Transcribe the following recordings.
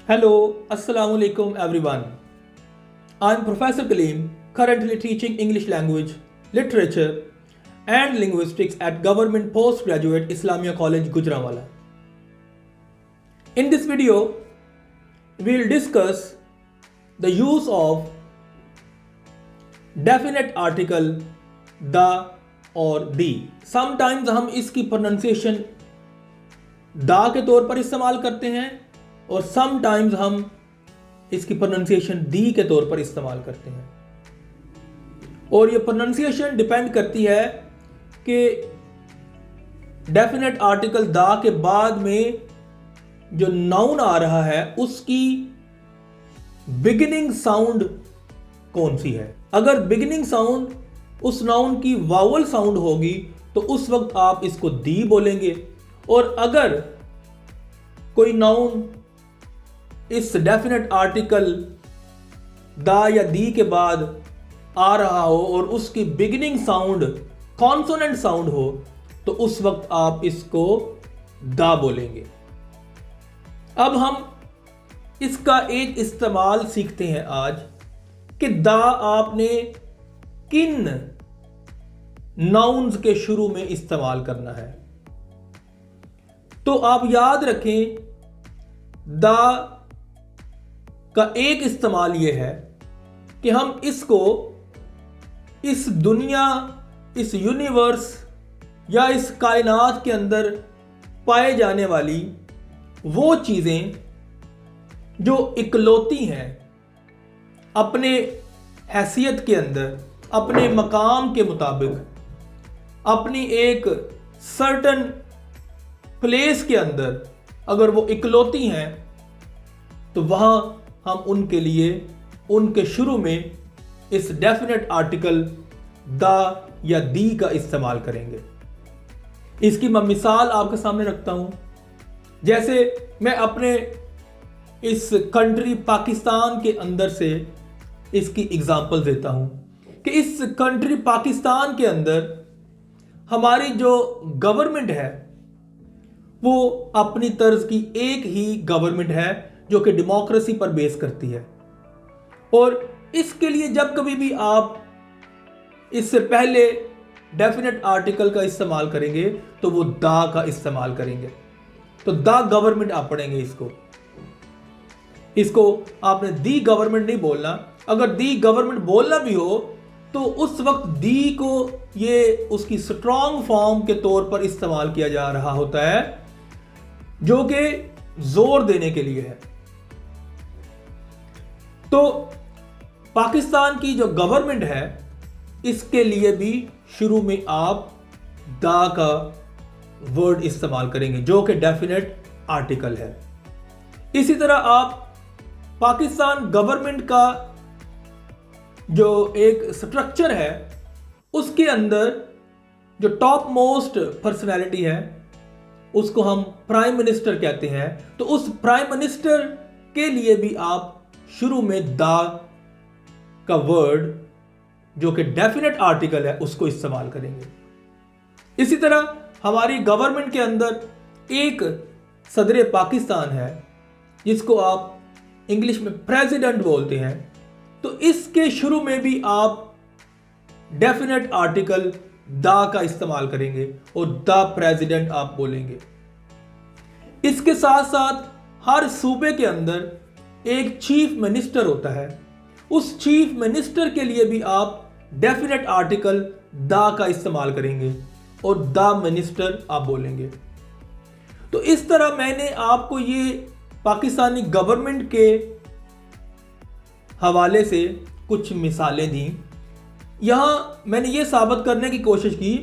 Hello, Assalamu alaikum everyone. I'm Professor Kaleem, currently teaching English language, literature, and linguistics at Government Postgraduate Islamia College, Gujranwala. In this video, we'll discuss the use of definite article the और the. Sometimes हम इसकी pronunciation दा के तौर पर इस्तेमाल करते हैं और समटाइम्स हम इसकी प्रोनाउंसिएशन दी के तौर पर इस्तेमाल करते हैं। और ये प्रोनाउंसिएशन डिपेंड करती है कि डेफिनेट आर्टिकल दा के बाद में जो नाउन आ रहा है उसकी बिगिनिंग साउंड कौन सी है। अगर बिगिनिंग साउंड उस नाउन की वावल साउंड होगी तो उस वक्त आप इसको दी बोलेंगे, और अगर कोई नाउन इस डेफिनेट आर्टिकल दा या दी के बाद आ रहा हो और उसकी बिगिनिंग साउंड कॉन्सोनेंट साउंड हो तो उस वक्त आप इसको दा बोलेंगे। अब हम इसका एक इस्तेमाल सीखते हैं आज कि दा आपने किन नाउन्स के शुरू में इस्तेमाल करना है। तो आप याद रखें, दा का एक इस्तेमाल यह है कि हम इसको इस दुनिया, इस यूनिवर्स या इस कायनात के अंदर पाए जाने वाली वो चीज़ें जो इकलौती हैं अपने हैसियत के अंदर, अपने मकाम के मुताबिक, अपनी एक सर्टन प्लेस के अंदर अगर वो इकलौती हैं तो वहाँ हम उनके लिए उनके शुरू में इस डेफिनेट आर्टिकल दा या दी का इस्तेमाल करेंगे। इसकी मैं मिसाल आपके सामने रखता हूँ। जैसे मैं अपने इस कंट्री पाकिस्तान के अंदर से इसकी एग्जांपल देता हूँ कि इस कंट्री पाकिस्तान के अंदर हमारी जो गवर्नमेंट है वो अपनी तर्ज की एक ही गवर्नमेंट है जो कि डेमोक्रेसी पर बेस करती है। और इसके लिए जब कभी भी आप इससे पहले डेफिनेट आर्टिकल का इस्तेमाल करेंगे तो वो दा का इस्तेमाल करेंगे। तो दा गवर्नमेंट आप पढ़ेंगे इसको आपने दी गवर्नमेंट नहीं बोलना। अगर दी गवर्नमेंट बोलना भी हो तो उस वक्त दी को ये उसकी स्ट्रॉन्ग फॉर्म के तौर पर इस्तेमाल किया जा रहा होता है जो कि जोर देने के लिए है। तो पाकिस्तान की जो गवर्नमेंट है इसके लिए भी शुरू में आप दा का वर्ड इस्तेमाल करेंगे जो कि डेफिनेट आर्टिकल है। इसी तरह आप पाकिस्तान गवर्नमेंट का जो एक स्ट्रक्चर है उसके अंदर जो टॉप मोस्ट पर्सनैलिटी है उसको हम प्राइम मिनिस्टर कहते हैं। तो उस प्राइम मिनिस्टर के लिए भी आप शुरू में दा का वर्ड जो कि डेफिनेट आर्टिकल है उसको इस्तेमाल करेंगे। इसी तरह हमारी गवर्नमेंट के अंदर एक सदर पाकिस्तान है जिसको आप इंग्लिश में प्रेसिडेंट बोलते हैं। तो इसके शुरू में भी आप डेफिनेट आर्टिकल दा का इस्तेमाल करेंगे और द प्रेसिडेंट आप बोलेंगे। इसके साथ साथ हर सूबे के अंदर एक चीफ मिनिस्टर होता है। उस चीफ मिनिस्टर के लिए भी आप डेफिनेट आर्टिकल दा का इस्तेमाल करेंगे और द मिनिस्टर आप बोलेंगे। तो इस तरह मैंने आपको ये पाकिस्तानी गवर्नमेंट के हवाले से कुछ मिसालें दी। यहां मैंने ये साबित करने की कोशिश की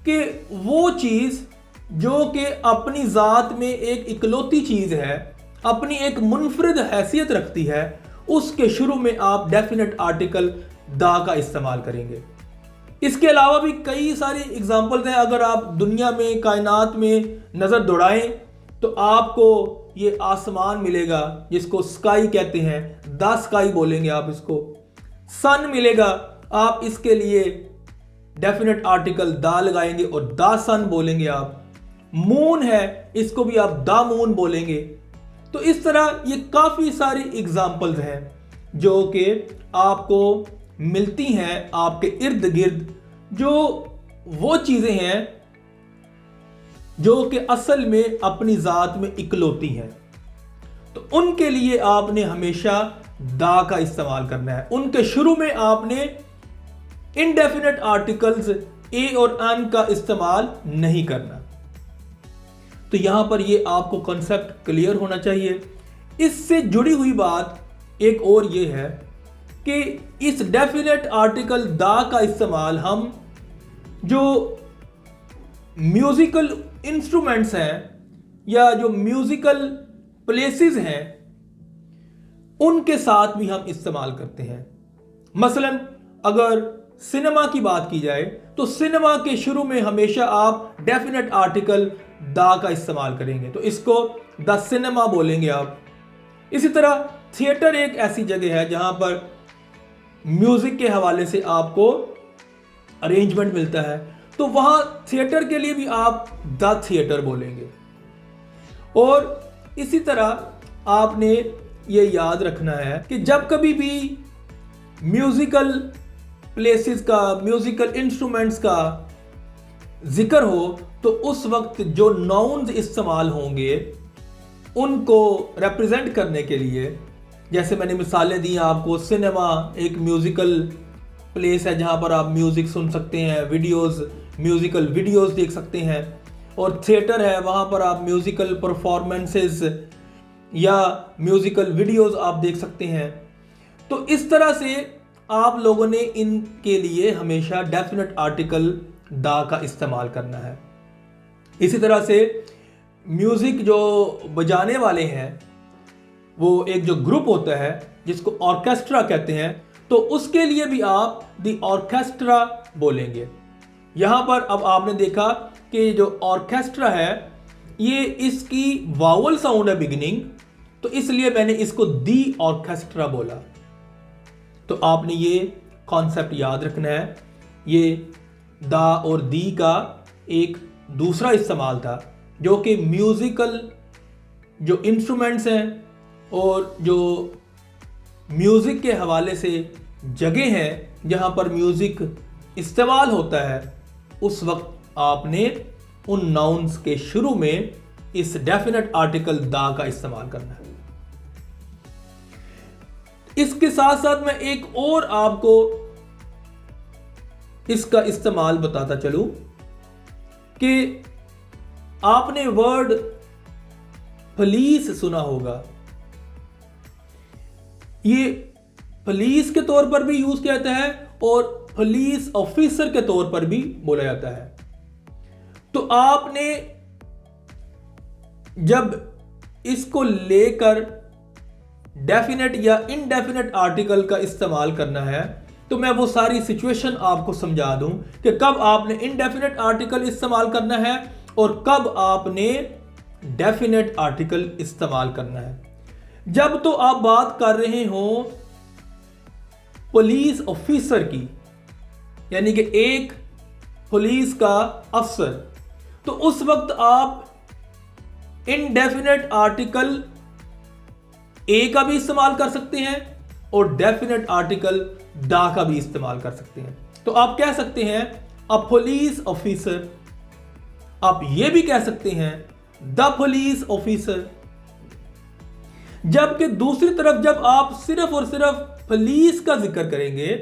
कि वो चीज़ जो कि अपनी ज़ात में एक इकलौती चीज़ है, अपनी एक मुनफरिद हैसियत रखती है, उसके शुरू में आप डेफिनेट आर्टिकल दा का इस्तेमाल करेंगे। इसके अलावा भी कई सारी एग्जांपल्स हैं। अगर आप दुनिया में, कायनात में नज़र दौड़ाएं तो आपको ये आसमान मिलेगा जिसको स्काई कहते हैं, द स्काई बोलेंगे आप इसको। सन मिलेगा, आप इसके लिए डेफिनेट आर्टिकल दा लगाएंगे और द सन बोलेंगे आप। मून है, इसको भी आप द मून बोलेंगे। तो इस तरह ये काफ़ी सारी एग्जाम्पल्स हैं जो कि आपको मिलती हैं आपके इर्द गिर्द, जो वो चीज़ें हैं जो कि असल में अपनी ज़ात में इकलौती हैं। तो उनके लिए आपने हमेशा दा का इस्तेमाल करना है। उनके शुरू में आपने इनडेफिनेट आर्टिकल्स ए और एन का इस्तेमाल नहीं करना। तो यहां पर ये आपको कॉन्सेप्ट क्लियर होना चाहिए। इससे जुड़ी हुई बात एक और ये है कि इस डेफिनेट आर्टिकल दा का इस्तेमाल हम जो म्यूजिकल इंस्ट्रूमेंट्स हैं या जो म्यूजिकल प्लेसेस हैं उनके साथ भी हम इस्तेमाल करते हैं। मसलन अगर सिनेमा की बात की जाए तो सिनेमा के शुरू में हमेशा आप डेफिनेट आर्टिकल दा का इस्तेमाल करेंगे, तो इसको द सिनेमा बोलेंगे आप। इसी तरह थिएटर एक ऐसी जगह है जहां पर म्यूजिक के हवाले से आपको अरेंजमेंट मिलता है, तो वहां थिएटर के लिए भी आप द थिएटर बोलेंगे। और इसी तरह आपने ये याद रखना है कि जब कभी भी म्यूजिकल प्लेसेस का, म्यूजिकल इंस्ट्रूमेंट्स का जिक्र हो तो उस वक्त जो नाउन्स इस्तेमाल होंगे उनको रिप्रेजेंट करने के लिए, जैसे मैंने मिसालें दी आपको, सिनेमा एक म्यूजिकल प्लेस है जहां पर आप म्यूजिक सुन सकते हैं, म्यूजिकल वीडियोस देख सकते हैं, और थिएटर है वहां पर आप म्यूजिकल परफॉर्मेंसेस या म्यूजिकल वीडियोस आप देख सकते हैं। तो इस तरह से आप लोगों ने इनके लिए हमेशा डेफिनेट आर्टिकल दा का इस्तेमाल करना है। इसी तरह से म्यूजिक जो बजाने वाले हैं वो एक जो ग्रुप होता है जिसको ऑर्केस्ट्रा कहते हैं, तो उसके लिए भी आप द ऑर्केस्ट्रा बोलेंगे। यहां पर अब आपने देखा कि जो ऑर्केस्ट्रा है ये इसकी वावल साउंड है बिगिनिंग, तो इसलिए मैंने इसको दी ऑर्केस्ट्रा बोला। तो आपने ये कॉन्सेप्ट याद रखना है। ये दा और दी का एक दूसरा इस्तेमाल था जो कि म्यूजिकल जो इंस्ट्रूमेंट्स हैं और जो म्यूजिक के हवाले से जगह हैं जहां पर म्यूजिक इस्तेमाल होता है, उस वक्त आपने उन नाउन्स के शुरू में इस डेफिनेट आर्टिकल दा का इस्तेमाल करना है। इसके साथ साथ मैं एक और आपको इसका इस्तेमाल बताता चलूं कि आपने वर्ड पुलिस सुना होगा। ये पुलिस के तौर पर भी यूज किया जाता है और पुलिस ऑफिसर के तौर पर भी बोला जाता है। तो आपने जब इसको लेकर डेफिनेट या इनडेफिनेट आर्टिकल का इस्तेमाल करना है तो मैं वो सारी सिचुएशन आपको समझा दूं कि कब आपने इनडेफिनेट आर्टिकल इस्तेमाल करना है और कब आपने डेफिनेट आर्टिकल इस्तेमाल करना है। जब तो आप बात कर रहे हो पुलिस ऑफिसर की, यानी कि एक पुलिस का अफसर, तो उस वक्त आप इनडेफिनेट आर्टिकल ए का भी इस्तेमाल कर सकते हैं और डेफिनेट आर्टिकल दा का भी इस्तेमाल कर सकते हैं। तो आप कह सकते हैं अ पुलिस ऑफिसर, आप ये भी कह सकते हैं द पुलिस ऑफिसर। जबकि दूसरी तरफ जब आप सिर्फ और सिर्फ पुलिस का जिक्र करेंगे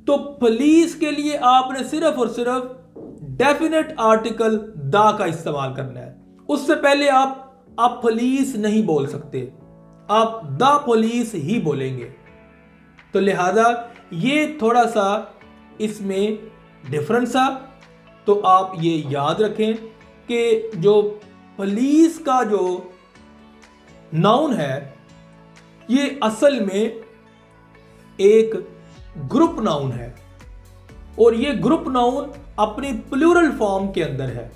तो पुलिस के लिए आपने सिर्फ और सिर्फ डेफिनेट आर्टिकल दा का इस्तेमाल करना है। उससे पहले आप पुलिस नहीं बोल सकते, आप द पुलिस ही बोलेंगे। तो लिहाजा ये थोड़ा सा इसमें डिफरेंस था। तो आप ये याद रखें कि जो पुलिस का जो नाउन है ये असल में एक ग्रुप नाउन है और ये ग्रुप नाउन अपनी प्लूरल फॉर्म के अंदर है,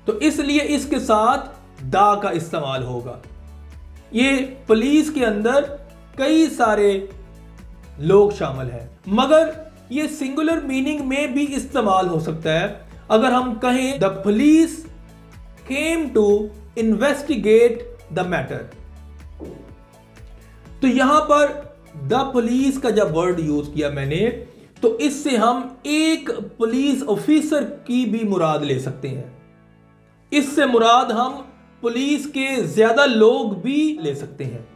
तो इसलिए इसके साथ दा का इस्तेमाल होगा। ये पुलिस के अंदर कई सारे लोग शामिल हैं, मगर ये सिंगुलर मीनिंग में भी इस्तेमाल हो सकता है। अगर हम कहें the police came to investigate the matter, तो यहां पर द पुलिस का जब वर्ड यूज किया मैंने, तो इससे हम एक पुलिस ऑफिसर की भी मुराद ले सकते हैं। इससे मुराद हम पुलिस के ज्यादा लोग भी ले सकते हैं।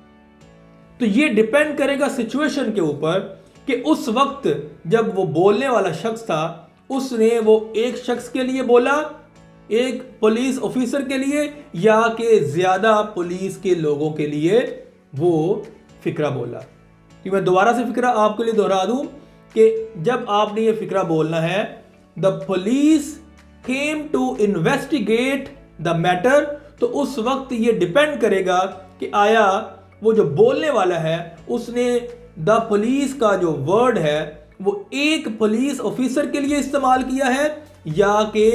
तो ये डिपेंड करेगा सिचुएशन के ऊपर कि उस वक्त जब वो बोलने वाला शख्स था, उसने वो एक शख्स के लिए बोला, एक पुलिस ऑफिसर के लिए, या कि ज्यादा पुलिस के लोगों के लिए वो फिक्रा बोला। कि मैं दोबारा से फिक्रा आपके लिए दोहरा दूं कि जब आपने ये फिक्रा बोलना है, the police came to investigate the matter, तो उस वक्त ये डिपेंड करेगा कि आया वो जो बोलने वाला है उसने द पुलिस का जो वर्ड है वो एक पुलिस ऑफिसर के लिए इस्तेमाल किया है या कि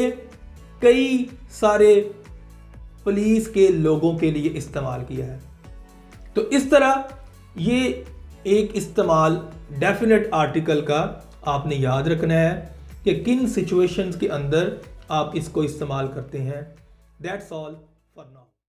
कई सारे पुलिस के लोगों के लिए इस्तेमाल किया है। तो इस तरह ये एक इस्तेमाल डेफिनेट आर्टिकल का आपने याद रखना है कि किन सिचुएशंस के अंदर आप इसको इस्तेमाल करते हैं। That's all for now.